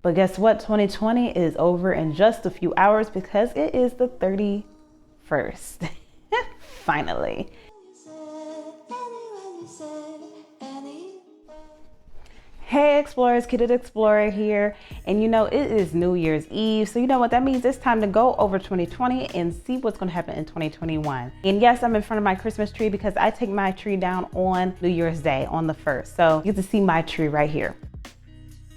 But guess what? 2020 is over in just a few hours because it is the 31st. Finally. Hey Explorers, Kitted Explorer here. And you know, it is New Year's Eve. So you know what that means? It's time to go over 2020 and see what's gonna happen in 2021. And yes, I'm in front of my Christmas tree because I take my tree down on New Year's Day on the 1st. So you get to see my tree right here.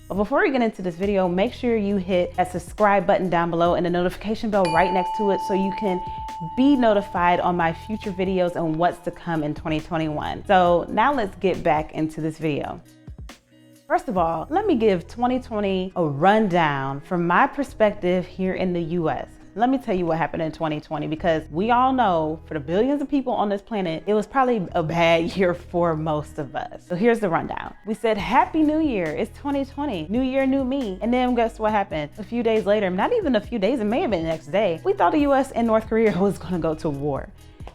But before we get into this video, make sure you hit that subscribe button down below and the notification bell right next to it so you can be notified on my future videos and what's to come in 2021. So now let's get back into this video. First of all, let me give 2020 a rundown from my perspective here in the US. Let me tell you what happened in 2020 because we all know for the billions of people on this planet, it was probably a bad year for most of us. So here's the rundown. We said, Happy New Year, it's 2020, new year, new me. And then guess what happened? A few days later, not even a few days, it may have been the next day, we thought the US and North Korea was gonna go to war.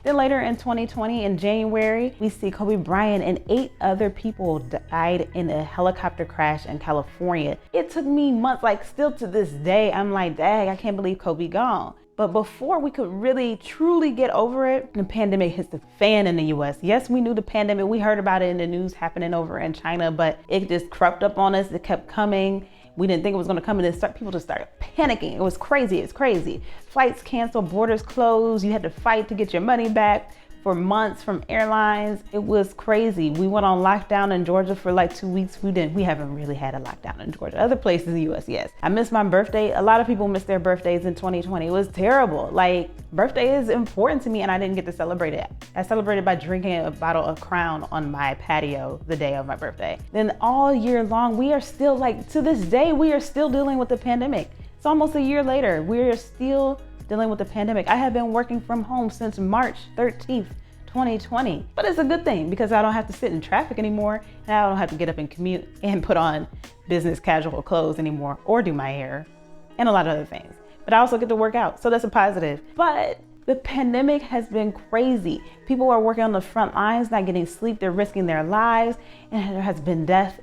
Then later in 2020, in January, we see Kobe Bryant and 8 other people died in a helicopter crash in California. It took me months, like still to this day, I'm like, dang, I can't believe Kobe gone. But before we could really truly get over it, the pandemic hits the fan in the US. Yes, we knew the pandemic, we heard about it in the news happening over in China, but it just crept up on us, it kept coming. We didn't think it was gonna come and then people just started panicking. It was crazy, it's crazy. Flights canceled, borders closed, you had to fight to get your money back for months from airlines. It was crazy. We went on lockdown in Georgia for like 2 weeks. We haven't really had a lockdown in Georgia. Other places in the US, yes. I missed my birthday. A lot of people missed their birthdays in 2020. It was terrible. Like, birthday is important to me and I didn't get to celebrate it. I celebrated by drinking a bottle of Crown on my patio the day of my birthday. Then all year long, we are still like, to this day, we are still dealing with the pandemic. It's almost a year later. We are still dealing with the pandemic. I have been working from home since March 13th, 2020. But it's a good thing because I don't have to sit in traffic anymore and I don't have to get up and commute and put on business casual clothes anymore or do my hair and a lot of other things. But I also get to work out, so that's a positive. But the pandemic has been crazy. People are working on the front lines, not getting sleep, they're risking their lives, and there has been death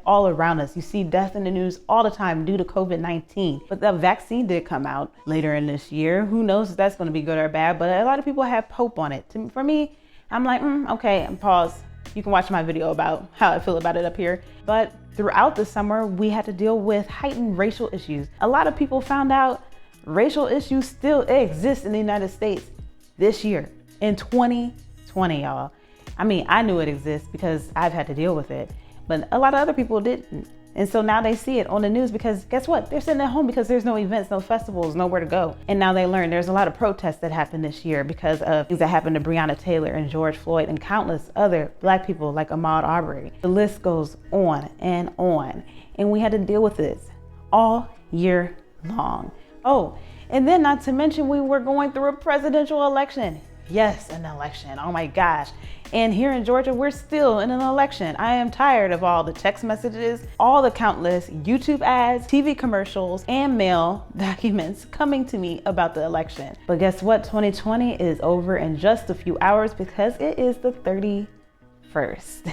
all around us. You see death in the news all the time due to COVID-19. But the vaccine did come out later in this year. Who knows if that's gonna be good or bad, but a lot of people have hope on it. For me, I'm like, okay, pause. You can watch my video about how I feel about it up here. But throughout the summer, we had to deal with heightened racial issues. A lot of people found out racial issues still exist in the United States this year, in 2020, y'all. I mean, I knew it exists because I've had to deal with it, but a lot of other people didn't. And so now they see it on the news because guess what? They're sitting at home because there's no events, no festivals, nowhere to go. And now they learn there's a lot of protests that happened this year because of things that happened to Breonna Taylor and George Floyd and countless other Black people like Ahmaud Arbery. The list goes on. And we had to deal with this all year long. Oh, and then not to mention we were going through a presidential election. Yes, an election, oh my gosh. And here in Georgia, we're still in an election. I am tired of all the text messages, all the countless YouTube ads, TV commercials, and mail documents coming to me about the election. But guess what? 2020 is over in just a few hours because it is the 31st.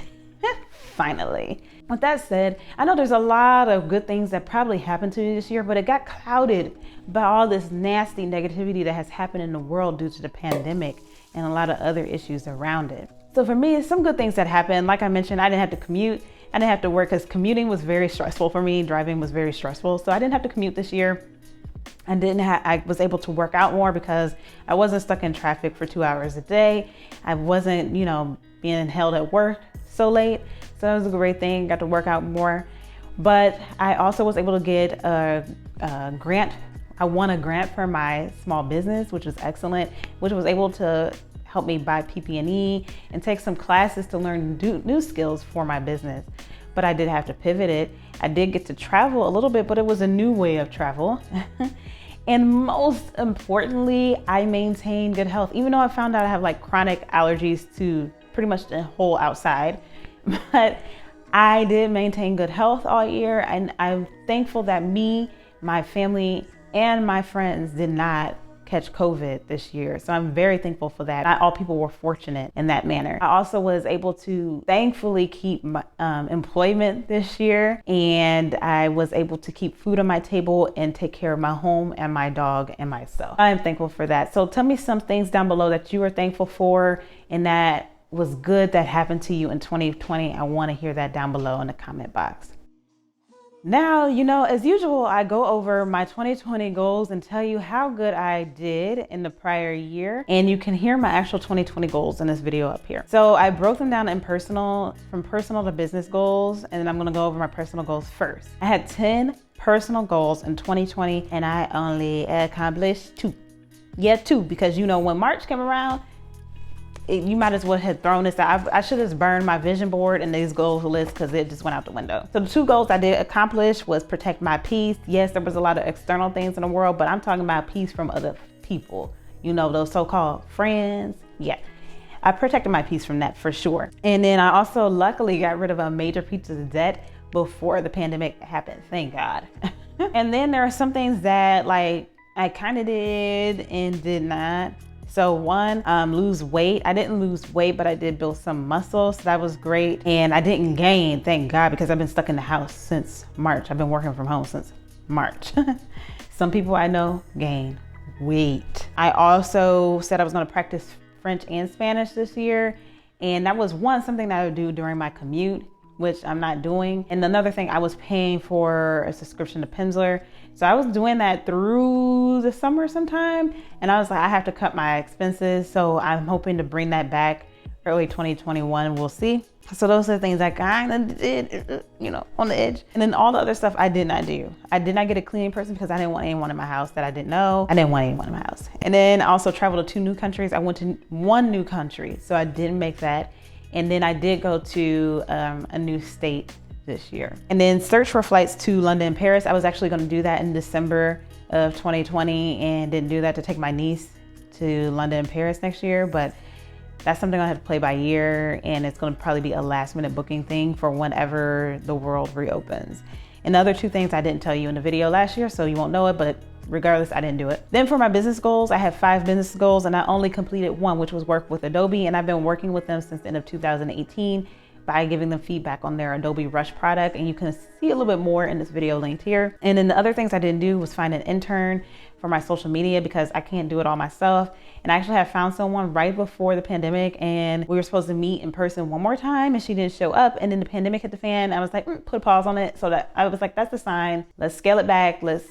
Finally. With that said, I know there's a lot of good things that probably happened to me this year, but it got clouded by all this nasty negativity that has happened in the world due to the pandemic and a lot of other issues around it. So for me, some good things that happened. Like I mentioned, I didn't have to commute. I didn't have to work because commuting was very stressful for me. Driving was very stressful. So I didn't have to commute this year. I was able to work out more because I wasn't stuck in traffic for 2 hours a day. I wasn't, being held at work so late. So that was a great thing, got to work out more. But I also was able to get a grant. I won a grant for my small business, which was excellent, which was able to help me buy PP&E and take some classes to learn new skills for my business. But I did have to pivot it. I did get to travel a little bit, but it was a new way of travel. And most importantly, I maintained good health. Even though I found out I have like chronic allergies to pretty much the whole outside, but I did maintain good health all year. And I'm thankful that me, my family, and my friends did not catch COVID this year. So I'm very thankful for that. Not all people were fortunate in that manner. I also was able to thankfully keep my employment this year, and I was able to keep food on my table and take care of my home and my dog and myself. I am thankful for that. So tell me some things down below that you are thankful for and that was good that happened to you in 2020. I want to hear that down below in the comment box. Now, as usual, I go over my 2020 goals and tell you how good I did in the prior year. And you can hear my actual 2020 goals in this video up here. So I broke them down from personal to business goals. And then I'm gonna go over my personal goals first. I had 10 personal goals in 2020 and I only accomplished 2. Yeah, 2, because when March came around, you might as well have thrown this out. I should have burned my vision board and these goals list because it just went out the window. So the 2 goals I did accomplish was protect my peace. Yes, there was a lot of external things in the world, but I'm talking about peace from other people. Those so-called friends. Yeah, I protected my peace from that for sure. And then I also luckily got rid of a major piece of debt before the pandemic happened. Thank God. And then there are some things that I kind of did and did not. So 1, lose weight. I didn't lose weight, but I did build some muscle. So that was great. And I didn't gain, thank God, because I've been stuck in the house since March. I've been working from home since March. Some people I know gain weight. I also said I was gonna practice French and Spanish this year. And that was something that I would do during my commute, which I'm not doing. And another thing, I was paying for a subscription to Pimsleur. So I was doing that through the summer sometime. And I was like, I have to cut my expenses. So I'm hoping to bring that back early 2021. We'll see. So those are the things I kind of did, on the edge. And then all the other stuff I did not do. I did not get a cleaning person because I didn't want anyone in my house that I didn't know. I didn't want anyone in my house. And then I also traveled to 2 new countries. I went to 1 new country, so I didn't make that. And then I did go to a new state this year. And then search for flights to London and Paris. I was actually gonna do that in December of 2020 and didn't do that to take my niece to London and Paris next year, but that's something I have to play by ear, and it's gonna probably be a last minute booking thing for whenever the world reopens. And the other 2 things I didn't tell you in the video last year, so you won't know it, but regardless, I didn't do it. Then for my business goals, I have 5 business goals and I only completed 1, which was work with Adobe. And I've been working with them since the end of 2018 by giving them feedback on their Adobe Rush product. And you can see a little bit more in this video linked here. And then the other things I didn't do was find an intern for my social media because I can't do it all myself. And I actually have found someone right before the pandemic and we were supposed to meet in person one more time and she didn't show up. And then the pandemic hit the fan. I was like, put a pause on it. So that I was like, that's the sign. Let's scale it back. Let's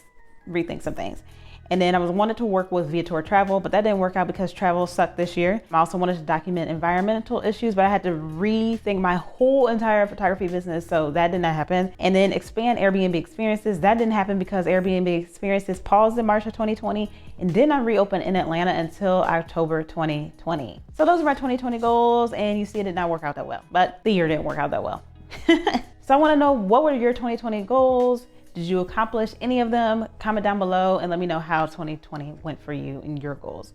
rethink some things. And then I wanted to work with Viator Travel, but that didn't work out because travel sucked this year. I also wanted to document environmental issues, but I had to rethink my whole entire photography business, so that did not happen. And then expand Airbnb experiences. That didn't happen because Airbnb experiences paused in March of 2020 and did not reopen in Atlanta until October 2020. So those are my 2020 goals, and you see it did not work out that well, but the year didn't work out that well. So I wanna know, what were your 2020 goals? Did you accomplish any of them? Comment down below and let me know how 2020 went for you and your goals.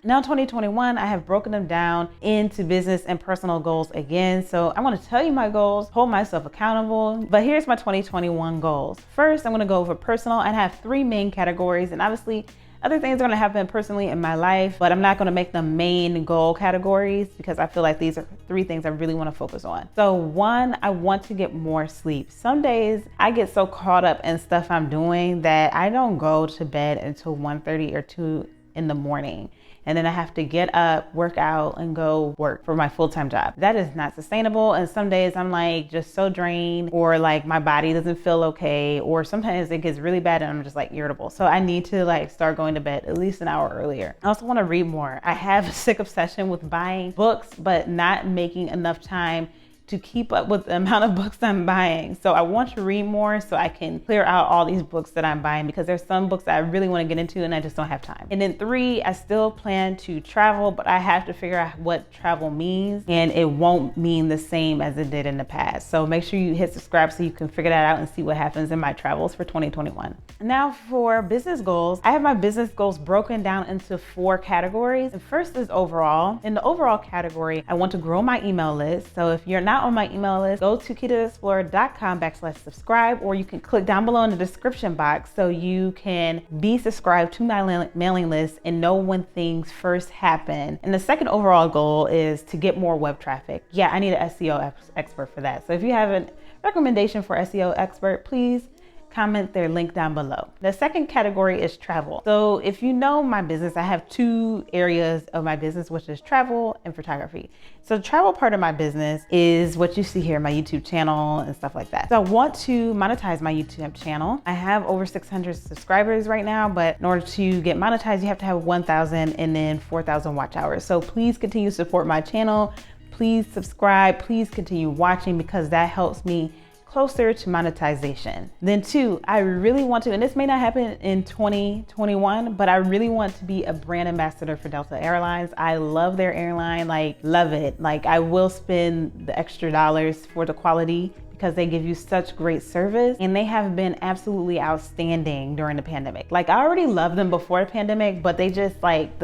Now 2021, I have broken them down into business and personal goals again. So I want to tell you my goals, hold myself accountable, but here's my 2021 goals. First, I'm going to go over personal and have 3 main categories, and obviously other things are going to happen personally in my life, but I'm not going to make them main goal categories because I feel like these are 3 things I really want to focus on. So 1, I want to get more sleep. Some days I get so caught up in stuff I'm doing that I don't go to bed until 1:30 or 2 in the morning. And then I have to get up, work out, and go work for my full-time job. That is not sustainable. And some days I'm like just so drained, or like my body doesn't feel okay, or sometimes it gets really bad and I'm just like irritable. So I need to like start going to bed at least an hour earlier. I also want to read more. I have a sick obsession with buying books, but not making enough time to keep up with the amount of books I'm buying. So I want to read more so I can clear out all these books that I'm buying, because there's some books that I really want to get into and I just don't have time. And then 3, I still plan to travel, but I have to figure out what travel means, and it won't mean the same as it did in the past. So make sure you hit subscribe so you can figure that out and see what happens in my travels for 2021. Now for business goals, I have my business goals broken down into 4 categories. The first is overall. In the overall category, I want to grow my email list. So if you're not not on my email list, go to KidDXplorer.com/subscribe, or you can click down below in the description box so you can be subscribed to my mailing list and know when things first happen. And the second overall goal is to get more web traffic. Yeah, I need an SEO expert for that. So if you have a recommendation for SEO expert, please comment their link down below. The second category is travel. So if you know my business, I have two areas of my business, which is travel and photography. So the travel part of my business is what you see here, my YouTube channel and stuff like that. So I want to monetize my YouTube channel. I have over 600 subscribers right now, but in order to get monetized, you have to have 1,000 and then 4,000 watch hours. So please continue to support my channel. Please subscribe, please continue watching, because that helps me closer to monetization. Then two, I really want to, and this may not happen in 2021, but I really want to be a brand ambassador for Delta Airlines. I love their airline, like love it. Like I will spend the extra dollars for the quality because they give you such great service, and they have been absolutely outstanding during the pandemic. Like I already loved them before the pandemic, but they just like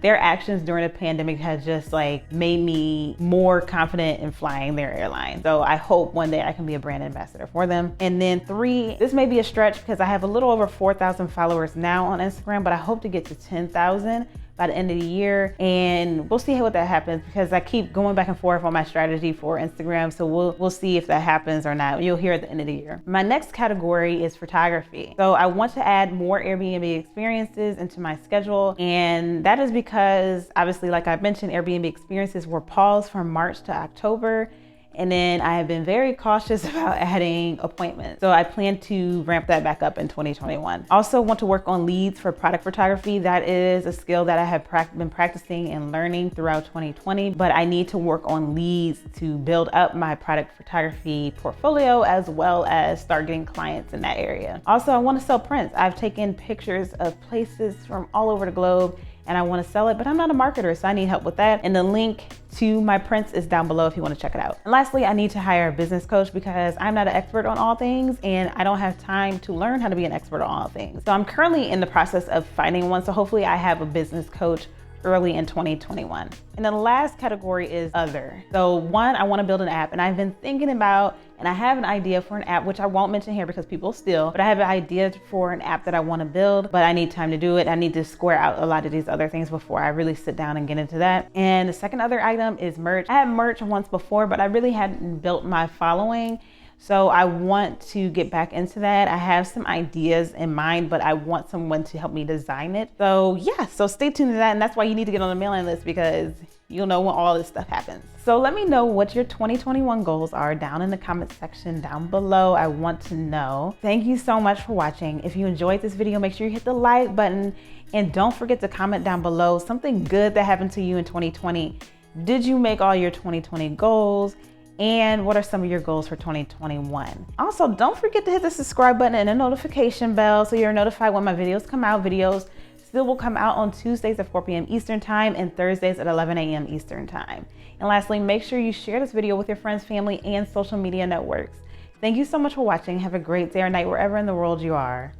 their actions during the pandemic has just like made me more confident in flying their airline. So I hope one day I can be a brand ambassador for them. And then three, this may be a stretch because I have a little over 4,000 followers now on Instagram, but I hope to get to 10,000 by the end of the year, and we'll see what that happens, because I keep going back and forth on my strategy for Instagram. So we'll see if that happens or not. You'll hear at the end of the year. My next category is photography. So I want to add more Airbnb experiences into my schedule, and that is because obviously, like I mentioned, Airbnb experiences were paused from March to October. And then I have been very cautious about adding appointments. So I plan to ramp that back up in 2021. Also want to work on leads for product photography. That is a skill that I have been practicing and learning throughout 2020, but I need to work on leads to build up my product photography portfolio, as well as start getting clients in that area. Also, I want to sell prints. I've taken pictures of places from all over the globe, and I want to sell it, but I'm not a marketer, so I need help with that. And the link to my prints is down below if you want to check it out. And lastly, I need to hire a business coach because I'm not an expert on all things, and I don't have time to learn how to be an expert on all things. So I'm currently in the process of finding one, so hopefully I have a business coach early in 2021. And the last category is other. So one, I want to build an app, and I've been thinking about, and I have an idea for an app, which I won't mention here because people steal, but I have an idea for an app that I want to build, but I need time to do it. I need to square out a lot of these other things before I really sit down and get into that. And the second other item is merch. I had merch once before, but I really hadn't built my following. So I want to get back into that. I have some ideas in mind, but I want someone to help me design it. So yeah, so stay tuned to that. And that's why you need to get on the mailing list, because you'll know when all this stuff happens. So let me know what your 2021 goals are down in the comment section down below. I want to know. Thank you so much for watching. If you enjoyed this video, make sure you hit the like button, and don't forget to comment down below something good that happened to you in 2020. Did you make all your 2020 goals? And what are some of your goals for 2021? Also, don't forget to hit the subscribe button and the notification bell so you're notified when my videos come out. Videos still will come out on Tuesdays at 4 p.m. Eastern time and Thursdays at 11 a.m. Eastern time. And lastly, make sure you share this video with your friends, family, and social media networks. Thank you so much for watching. Have a great day or night wherever in the world you are.